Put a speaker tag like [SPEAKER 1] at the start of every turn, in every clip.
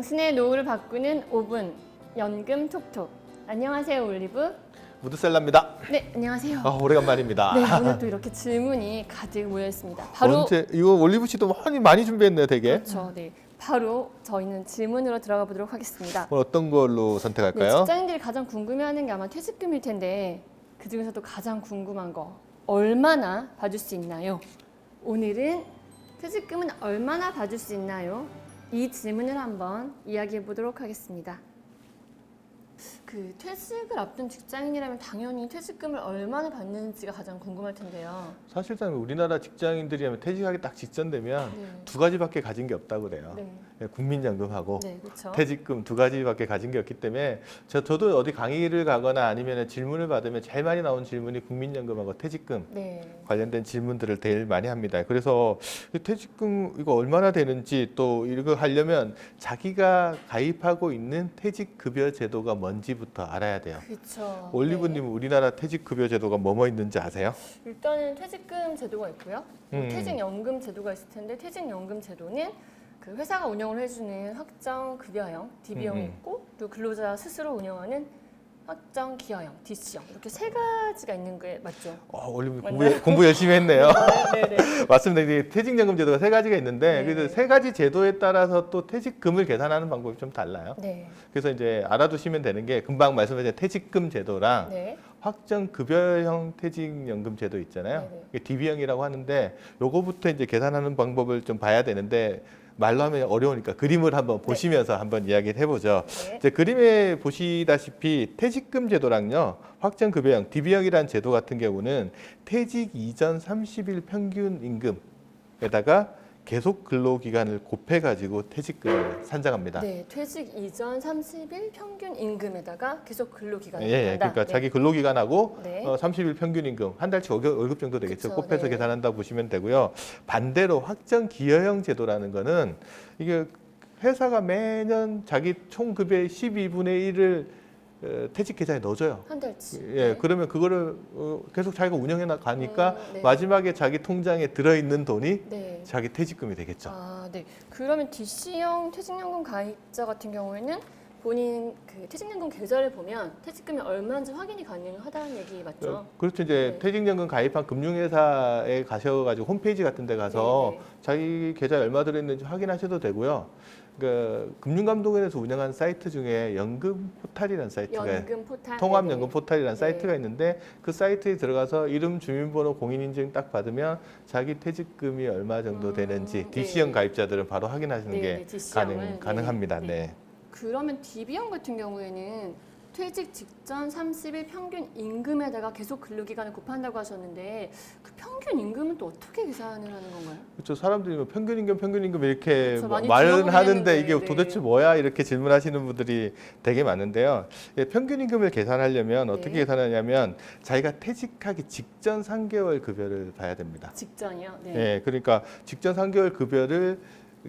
[SPEAKER 1] 당신의 노후를 바꾸는 5분 연금 톡톡. 안녕하세요, 올리브.
[SPEAKER 2] 무드셀라입니다.
[SPEAKER 1] 네, 안녕하세요.
[SPEAKER 2] 오래간만입니다.
[SPEAKER 1] 네, 오늘 또 이렇게 질문이 가득 모여 있습니다. 바로
[SPEAKER 2] 언제 이거 올리브 씨도 많이 준비했네요, 되게.
[SPEAKER 1] 그렇죠. 네, 바로 저희는 질문으로 들어가 보도록 하겠습니다.
[SPEAKER 2] 오늘 어떤 걸로
[SPEAKER 1] 네,
[SPEAKER 2] 선택할까요?
[SPEAKER 1] 직장인들이 가장 궁금해하는 게 아마 퇴직금일 텐데 그 중에서도 가장 궁금한 거 얼마나 받을 수 있나요? 오늘은 퇴직금은 얼마나 받을 수 있나요? 이 질문을 한번 이야기해 보도록 하겠습니다. 그 퇴직을 앞둔 직장인이라면 당연히 퇴직금을 얼마나 받는지가 가장 궁금할 텐데요.
[SPEAKER 2] 사실상 우리나라 직장인들이라면 퇴직하기 딱 직전 되면
[SPEAKER 1] 네.
[SPEAKER 2] 두 가지밖에 가진 게 없다고 그래요.
[SPEAKER 1] 네,
[SPEAKER 2] 국민연금하고
[SPEAKER 1] 네, 그렇죠.
[SPEAKER 2] 퇴직금 두 가지밖에 가진 게 없기 때문에 저도 어디 강의를 가거나 아니면 질문을 받으면 제일 많이 나온 질문이 국민연금하고 퇴직금
[SPEAKER 1] 네,
[SPEAKER 2] 관련된 질문들을 제일 많이 합니다. 그래서 퇴직금 이거 얼마나 되는지 또 이거 하려면 자기가 가입하고 있는 퇴직급여 제도가 뭔지부터 알아야 돼요.
[SPEAKER 1] 그렇죠.
[SPEAKER 2] 올리브님
[SPEAKER 1] 네.
[SPEAKER 2] 우리나라 퇴직급여 제도가 뭐뭐 있는지 아세요?
[SPEAKER 1] 일단은 퇴직금 제도가 있고요.
[SPEAKER 2] 음.
[SPEAKER 1] 퇴직연금 제도가 있을 텐데 퇴직연금 제도는 그 회사가 운영을 해주는 확정 급여형 DB형이 있고 또 근로자 스스로 운영하는 확정 기여형 DC형 이렇게 세 가지가 있는 게 맞죠?
[SPEAKER 2] 올리브
[SPEAKER 1] 맞나요?
[SPEAKER 2] 공부 열심히 했네요.
[SPEAKER 1] 네네.
[SPEAKER 2] 맞습니다. 이게 퇴직연금 제도가 세 가지가 있는데
[SPEAKER 1] 네.
[SPEAKER 2] 그래서 세 가지 제도에 따라서 또 퇴직금을 계산하는 방법이 좀 달라요.
[SPEAKER 1] 네.
[SPEAKER 2] 그래서 이제 알아두시면 되는 게 금방 말씀하신 퇴직금 제도랑
[SPEAKER 1] 네.
[SPEAKER 2] 확정 급여형 퇴직연금 제도 있잖아요.
[SPEAKER 1] 네네.
[SPEAKER 2] DB형이라고 하는데 요거부터 이제 계산하는 방법을 좀 봐야 되는데 말로 하면 어려우니까 그림을 한번 보시면서 한번 이야기를 해보죠.
[SPEAKER 1] 네.
[SPEAKER 2] 이제 그림에 보시다시피 퇴직금 제도랑요, 확정 급여형 DB형이라는 제도 같은 경우는 퇴직 이전 30일 평균 임금에다가 계속 근로 기간을 곱해 가지고 퇴직금을 산정합니다.
[SPEAKER 1] 네, 퇴직 이전 30일 평균 임금에다가 계속 근로 기간을
[SPEAKER 2] 예,
[SPEAKER 1] 한다.
[SPEAKER 2] 그러니까
[SPEAKER 1] 네.
[SPEAKER 2] 자기 근로기간하고
[SPEAKER 1] 네.
[SPEAKER 2] 30일 평균 임금 한 달치 월급 정도 되겠죠.
[SPEAKER 1] 그쵸,
[SPEAKER 2] 곱해서
[SPEAKER 1] 네.
[SPEAKER 2] 계산한다 보시면 되고요. 반대로 확정 기여형 제도라는 거는 이게 회사가 매년 자기 총 급여의 12분의 1을 퇴직 계좌에 넣어줘요.
[SPEAKER 1] 한 달치.
[SPEAKER 2] 예,
[SPEAKER 1] 네.
[SPEAKER 2] 그러면 그거를 계속 자기가 운영해 나가니까
[SPEAKER 1] 네.
[SPEAKER 2] 마지막에 자기 통장에 들어있는 돈이
[SPEAKER 1] 네.
[SPEAKER 2] 자기 퇴직금이 되겠죠.
[SPEAKER 1] 아, 네. 그러면 DC형 퇴직연금 가입자 같은 경우에는 본인 그 퇴직연금 계좌를 보면 퇴직금이 얼마인지 확인이 가능하다는 얘기 맞죠?
[SPEAKER 2] 그렇죠. 이제
[SPEAKER 1] 네.
[SPEAKER 2] 퇴직연금 가입한 금융회사에 가셔가지고 홈페이지 같은 데 가서
[SPEAKER 1] 네, 네.
[SPEAKER 2] 자기 계좌에 얼마 들어있는지 확인하셔도 되고요. 그 금융감독원에서 운영하는 사이트 중에 연금 포탈이라는 사이트가
[SPEAKER 1] 연금 포탈.
[SPEAKER 2] 통합연금
[SPEAKER 1] 네네.
[SPEAKER 2] 포탈이라는
[SPEAKER 1] 네.
[SPEAKER 2] 사이트가 있는데 그 사이트에 들어가서 이름, 주민번호, 공인인증 딱 받으면 자기 퇴직금이 얼마 정도 되는지
[SPEAKER 1] 네.
[SPEAKER 2] DC형 가입자들은 바로 확인하시는
[SPEAKER 1] 네,
[SPEAKER 2] 게
[SPEAKER 1] 네, DC형은.
[SPEAKER 2] 가능합니다.
[SPEAKER 1] 네.
[SPEAKER 2] 네.
[SPEAKER 1] 그러면 DB형 같은 경우에는 퇴직 직전 30일 평균 임금에다가 계속 근로기간을 곱한다고 하셨는데 그 평균 임금은 또 어떻게 계산을 하는 건가요?
[SPEAKER 2] 그렇죠. 사람들이 뭐 평균 임금 이렇게
[SPEAKER 1] 그렇죠. 많이
[SPEAKER 2] 말은
[SPEAKER 1] 들어보긴
[SPEAKER 2] 하는데
[SPEAKER 1] 했는데,
[SPEAKER 2] 이게
[SPEAKER 1] 네.
[SPEAKER 2] 도대체 뭐야 이렇게 질문하시는 분들이 되게 많은데요. 예, 평균 임금을 계산하려면 어떻게
[SPEAKER 1] 네.
[SPEAKER 2] 계산하냐면 자기가 퇴직하기 직전 3개월 급여를 봐야 됩니다.
[SPEAKER 1] 직전이요? 네.
[SPEAKER 2] 예, 그러니까 직전 3개월 급여를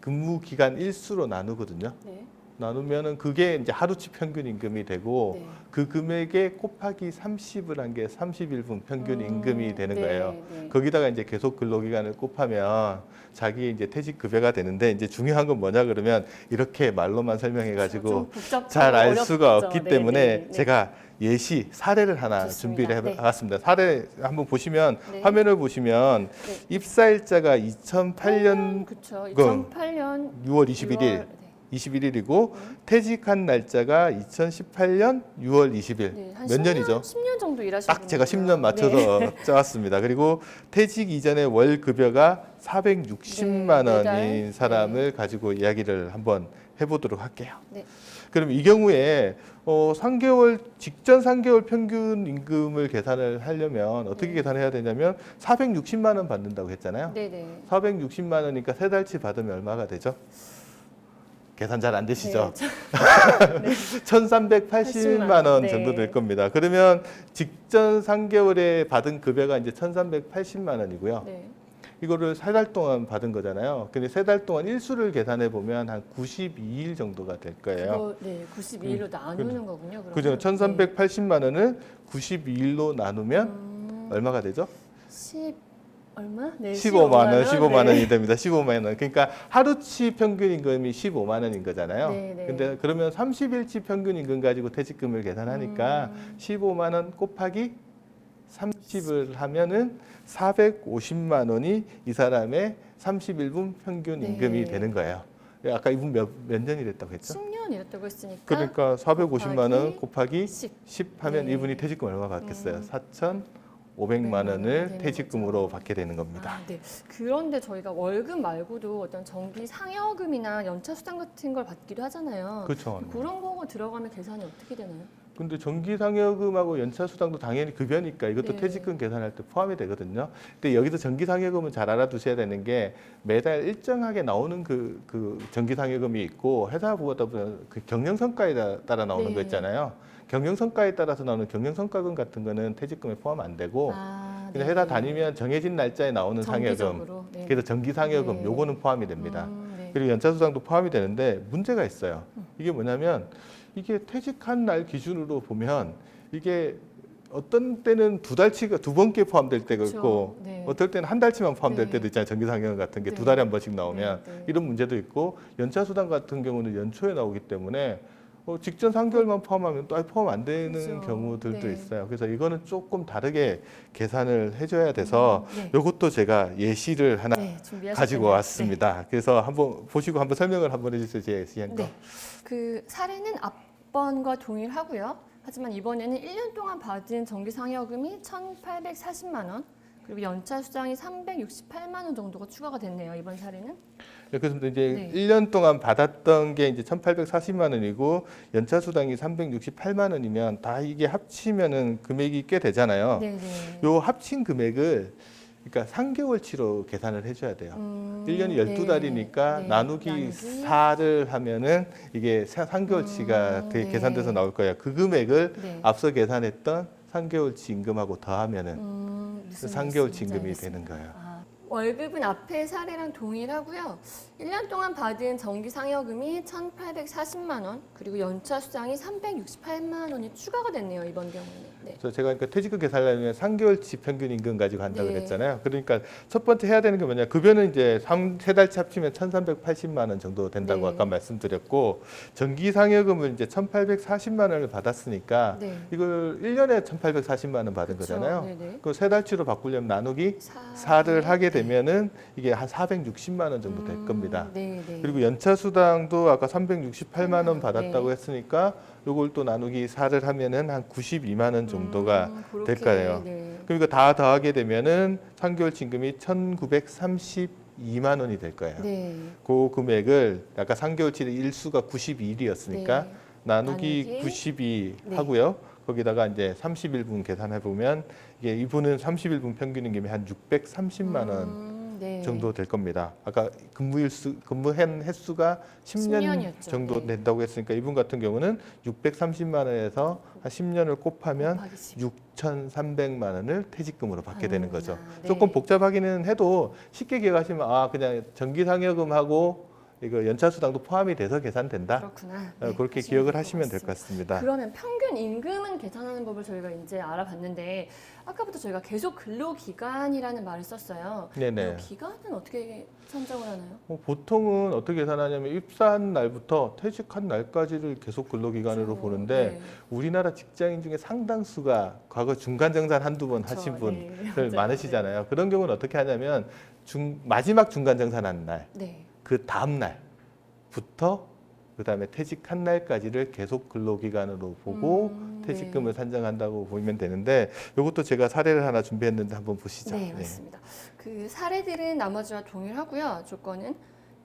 [SPEAKER 2] 근무 기간 일수로 나누거든요.
[SPEAKER 1] 네.
[SPEAKER 2] 나누면은 그게 이제 하루치 평균 임금이 되고
[SPEAKER 1] 네.
[SPEAKER 2] 그 금액에 곱하기 30을 한 게 31분 평균 임금이 되는
[SPEAKER 1] 네,
[SPEAKER 2] 거예요.
[SPEAKER 1] 네.
[SPEAKER 2] 거기다가 이제 계속 근로기간을 곱하면 자기 이제 퇴직 급여가 되는데 이제 중요한 건 뭐냐 그러면 이렇게 말로만 설명해가지고
[SPEAKER 1] 좀 복잡하고
[SPEAKER 2] 잘 알 수가
[SPEAKER 1] 어렵죠.
[SPEAKER 2] 없기
[SPEAKER 1] 네,
[SPEAKER 2] 때문에
[SPEAKER 1] 네, 네.
[SPEAKER 2] 제가 예시 사례를 하나
[SPEAKER 1] 좋습니다.
[SPEAKER 2] 준비를
[SPEAKER 1] 네.
[SPEAKER 2] 해봤습니다. 사례 한번 보시면
[SPEAKER 1] 네.
[SPEAKER 2] 화면을 보시면
[SPEAKER 1] 네.
[SPEAKER 2] 입사일자가 2008년
[SPEAKER 1] 그렇죠.
[SPEAKER 2] 그
[SPEAKER 1] 2008년
[SPEAKER 2] 6월 21일 21일이고 퇴직한 날짜가 2018년 6월 20일.
[SPEAKER 1] 네, 한
[SPEAKER 2] 몇
[SPEAKER 1] 10년,
[SPEAKER 2] 년이죠?
[SPEAKER 1] 10년 정도 일하신
[SPEAKER 2] 딱 제가
[SPEAKER 1] 분이구나.
[SPEAKER 2] 10년 맞춰서 짜왔습니다. 그리고 퇴직 이전에 월 급여가 460만
[SPEAKER 1] 네,
[SPEAKER 2] 원인
[SPEAKER 1] 매달.
[SPEAKER 2] 사람을 가지고 이야기를 한번 해보도록 할게요.
[SPEAKER 1] 네.
[SPEAKER 2] 그럼 이 경우에 3개월 직전 3개월 평균 임금을 계산을 하려면 어떻게
[SPEAKER 1] 네.
[SPEAKER 2] 계산해야 되냐면 460만 원 받는다고 했잖아요.
[SPEAKER 1] 네, 네.
[SPEAKER 2] 460만 원이니까 세 달치 받으면 얼마가 되죠? 계산 잘 안 되시죠?
[SPEAKER 1] 네.
[SPEAKER 2] 1,380만 원
[SPEAKER 1] 네.
[SPEAKER 2] 정도 될 겁니다. 그러면 직전 3개월에 받은 급여가 이제 1,380만 원이고요.
[SPEAKER 1] 네.
[SPEAKER 2] 이거를 3달 동안 받은 거잖아요. 근데 3달 동안 일수를 계산해 보면 한 92일 정도가 될 거예요.
[SPEAKER 1] 그거 네, 92일로 나누는 거군요. 그러면.
[SPEAKER 2] 그죠? 1,380만 원을 92일로 나누면
[SPEAKER 1] 네.
[SPEAKER 2] 얼마가 되죠?
[SPEAKER 1] 10 얼마? 네,
[SPEAKER 2] 15만 원, 15만
[SPEAKER 1] 네.
[SPEAKER 2] 원이 됩니다. 15만 원. 그러니까 하루치 평균 임금이 15만 원인 거잖아요.
[SPEAKER 1] 네, 네.
[SPEAKER 2] 근데 그러면 30일치 평균 임금 가지고 퇴직금을 계산하니까 15만 원 곱하기 30을 하면은 450만 원이 이 사람의 31분 평균 임금이
[SPEAKER 1] 네.
[SPEAKER 2] 되는 거예요. 아까 이분 몇 년이랬다고 했죠?
[SPEAKER 1] 10년 이랬다고 했으니까
[SPEAKER 2] 그러니까 450만 원 곱하기
[SPEAKER 1] 10.
[SPEAKER 2] 10 하면
[SPEAKER 1] 네.
[SPEAKER 2] 이분이 퇴직금 얼마 받겠어요? 4,500만 원을
[SPEAKER 1] 되는
[SPEAKER 2] 퇴직금으로
[SPEAKER 1] 거죠.
[SPEAKER 2] 받게 되는 겁니다.
[SPEAKER 1] 아, 네. 그런데 저희가 월급 말고도 어떤 정기 상여금이나 연차 수당 같은 걸 받기도 하잖아요.
[SPEAKER 2] 그렇죠.
[SPEAKER 1] 그런 거 들어가면 계산이 어떻게 되나요?
[SPEAKER 2] 근데 정기상여금하고 연차수당도 당연히 급여니까 이것도
[SPEAKER 1] 네.
[SPEAKER 2] 퇴직금 계산할 때 포함이 되거든요. 근데 여기서 정기상여금은 잘 알아두셔야 되는 게 매달 일정하게 나오는 그 정기상여금이 있고 회사보다 보면 그 경영성과에 따라 나오는
[SPEAKER 1] 네.
[SPEAKER 2] 거 있잖아요. 경영성과에 따라서 나오는 경영성과금 같은 거는 퇴직금에 포함 안 되고
[SPEAKER 1] 아,
[SPEAKER 2] 그냥 회사 다니면 정해진 날짜에 나오는 상여금,
[SPEAKER 1] 정기적으로. 네.
[SPEAKER 2] 그래서 정기상여금
[SPEAKER 1] 네.
[SPEAKER 2] 요거는 포함이 됩니다.
[SPEAKER 1] 네.
[SPEAKER 2] 그리고 연차수당도 포함이 되는데 문제가 있어요. 이게 뭐냐면 이게 퇴직한 날 기준으로 보면 이게 어떤 때는 두 달치가 두 번께 포함될 때가
[SPEAKER 1] 그렇죠.
[SPEAKER 2] 있고
[SPEAKER 1] 네.
[SPEAKER 2] 어떨 때는 한 달치만 포함될
[SPEAKER 1] 네.
[SPEAKER 2] 때도 있잖아요. 정기상여금 같은 게
[SPEAKER 1] 네.
[SPEAKER 2] 두 달에 한 번씩 나오면
[SPEAKER 1] 네, 네.
[SPEAKER 2] 이런 문제도 있고 연차수당 같은 경우는 연초에 나오기 때문에 직전 3개월만 포함하면 또 아예 포함 안 되는
[SPEAKER 1] 그렇죠.
[SPEAKER 2] 경우들도
[SPEAKER 1] 네.
[SPEAKER 2] 있어요. 그래서 이거는 조금 다르게 계산을 해줘야 돼서
[SPEAKER 1] 네.
[SPEAKER 2] 이것도 제가 예시를 하나
[SPEAKER 1] 네, 준비하셨군요.
[SPEAKER 2] 가지고 왔습니다. 그래서 한번 보시고 한번 설명을 한번 해주세요. 제 예시한 거.
[SPEAKER 1] 네. 그 사례는 앞번과 동일하고요. 하지만 이번에는 1년 동안 받은 정기 상여금이 1,840만 원, 그리고 연차 수당이 368만 원 정도가 추가가 됐네요. 이번 사례는.
[SPEAKER 2] 그래서 이제
[SPEAKER 1] 네.
[SPEAKER 2] 1년 동안 받았던 게 이제 1,840만 원이고 연차 수당이 368만 원이면 다 이게 합치면은 금액이 꽤 되잖아요.
[SPEAKER 1] 네, 네.
[SPEAKER 2] 요 합친 금액을 그러니까 3개월치로 계산을 해줘야 돼요. 1년이 12달이니까
[SPEAKER 1] 네.
[SPEAKER 2] 나누기 4를 하면은 이게 3개월치가
[SPEAKER 1] 네.
[SPEAKER 2] 계산돼서 나올 거예요. 그 금액을
[SPEAKER 1] 네.
[SPEAKER 2] 앞서 계산했던 3개월치 임금하고 더하면은
[SPEAKER 1] 무슨
[SPEAKER 2] 3개월치
[SPEAKER 1] 말씀인지
[SPEAKER 2] 임금이
[SPEAKER 1] 알겠습니다.
[SPEAKER 2] 되는 거예요.
[SPEAKER 1] 아, 월급은 앞의 사례랑 동일하고요. 1년 동안 받은 정기 상여금이 1,840만 원, 그리고 연차 수당이 368만 원이 추가가 됐네요. 이번 경우에는. 네.
[SPEAKER 2] 그래서 제가 그러니까 퇴직금 계산하려면 3개월치 평균 임금 가지고 한다고
[SPEAKER 1] 네.
[SPEAKER 2] 그랬잖아요. 그러니까 첫 번째 해야 되는 게 뭐냐? 급여는 이제 세 달치 합치면 1,380만 원 정도 된다고
[SPEAKER 1] 네.
[SPEAKER 2] 아까 말씀드렸고 정기 상여금을 이제 1,840만 원을 받았으니까
[SPEAKER 1] 네.
[SPEAKER 2] 이걸 1년에 1,840만 원 받은
[SPEAKER 1] 그쵸.
[SPEAKER 2] 거잖아요.
[SPEAKER 1] 네네.
[SPEAKER 2] 그 세 달치로 바꾸려면 나누기
[SPEAKER 1] 사-
[SPEAKER 2] 4를 하게 되면은 이게 한 460만 원 정도 될 겁니다.
[SPEAKER 1] 네, 네.
[SPEAKER 2] 그리고 연차 수당도 아까 368만 원 받았다고
[SPEAKER 1] 네.
[SPEAKER 2] 했으니까 요걸 또 나누기 4를 하면은 한 92만 원 정도가
[SPEAKER 1] 그렇게,
[SPEAKER 2] 될 거예요.
[SPEAKER 1] 네.
[SPEAKER 2] 그러니까 다 더하게 되면은 3개월 임금이 1,932만 원이 될 거예요.
[SPEAKER 1] 네.
[SPEAKER 2] 그 금액을 아까 3개월치 일수가 92일이었으니까
[SPEAKER 1] 네.
[SPEAKER 2] 나누기
[SPEAKER 1] 나누기
[SPEAKER 2] 92
[SPEAKER 1] 네.
[SPEAKER 2] 하고요. 거기다가 이제 30일분 계산해 보면 이게 이분은 30일분 평균 임금이 한 630만 원
[SPEAKER 1] 네.
[SPEAKER 2] 정도 될 겁니다. 아까 근무한 횟수가 10년
[SPEAKER 1] 10년이었죠.
[SPEAKER 2] 정도
[SPEAKER 1] 네.
[SPEAKER 2] 된다고 했으니까 이분 같은 경우는 630만 원에서 한 10년을 곱하면
[SPEAKER 1] 곱하기 10.
[SPEAKER 2] 6,300만 원을 퇴직금으로 받게 되는 거죠.
[SPEAKER 1] 네.
[SPEAKER 2] 조금 복잡하기는 해도 쉽게 기억하시면 아 그냥 정기상여금하고 이거 연차수당도 포함이 돼서 계산된다.
[SPEAKER 1] 그렇구나.
[SPEAKER 2] 그렇게
[SPEAKER 1] 하시면
[SPEAKER 2] 기억을
[SPEAKER 1] 될것
[SPEAKER 2] 하시면 될 것
[SPEAKER 1] 같습니다.
[SPEAKER 2] 같습니다.
[SPEAKER 1] 그러면 평균 임금은 계산하는 법을 저희가 이제 알아봤는데 아까부터 저희가 계속 근로 기간이라는 말을 썼어요.
[SPEAKER 2] 네네.
[SPEAKER 1] 그 기간은 어떻게 산정을 하나요?
[SPEAKER 2] 보통은 어떻게 계산하냐면 입사한 날부터 퇴직한 날까지를 계속 근로기간으로
[SPEAKER 1] 그렇죠.
[SPEAKER 2] 보는데
[SPEAKER 1] 네.
[SPEAKER 2] 우리나라 직장인 중에 상당수가 과거 중간정산 한두 번
[SPEAKER 1] 그렇죠.
[SPEAKER 2] 하신 분들
[SPEAKER 1] 네, 맞아요.
[SPEAKER 2] 많으시잖아요. 그런 경우는 어떻게 하냐면 마지막 중간정산 한 날,
[SPEAKER 1] 네.
[SPEAKER 2] 그 다음 날부터 그다음에 퇴직한 날까지를 계속 근로기간으로 보고 퇴직금을
[SPEAKER 1] 네.
[SPEAKER 2] 산정한다고 보면 되는데 이것도 제가 사례를 하나 준비했는데 한번 보시죠.
[SPEAKER 1] 네, 맞습니다. 그 사례들은 나머지와 동일하고요. 조건은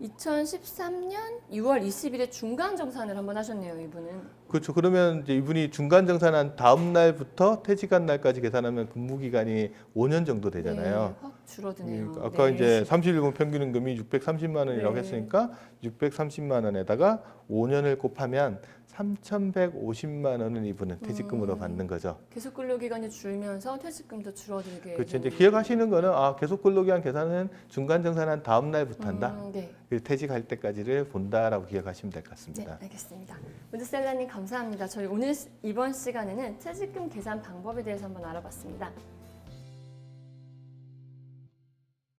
[SPEAKER 1] 2013년 6월 20일에 중간 정산을 한번 하셨네요, 이분은.
[SPEAKER 2] 그렇죠. 그러면 이제 이분이 중간 정산한 다음 날부터 퇴직한 날까지 계산하면 근무 기간이 5년 정도 되잖아요.
[SPEAKER 1] 네, 확 줄어드네요.
[SPEAKER 2] 그러니까 아까
[SPEAKER 1] 네.
[SPEAKER 2] 이제 30일분 평균 임금이 630만 원이라고
[SPEAKER 1] 네.
[SPEAKER 2] 했으니까 630만 원에다가 5년을 곱하면 3,150만 원을 이분은 퇴직금으로 받는 거죠.
[SPEAKER 1] 계속 근로 기간이 줄면서 퇴직금도 줄어들게.
[SPEAKER 2] 그렇죠. 이제
[SPEAKER 1] 되는
[SPEAKER 2] 기억하시는 거는 아 계속 근로기간 계산은 중간 정산한 다음 날부터 한다.
[SPEAKER 1] 네.
[SPEAKER 2] 그래서 퇴직할 때까지를 본다라고 기억하시면 될 것
[SPEAKER 1] 네,
[SPEAKER 2] 같습니다.
[SPEAKER 1] 알겠습니다. 문드셀라님 감사합니다. 저희 이번 시간에는 퇴직금 계산 방법에 대해서 한번 알아봤습니다.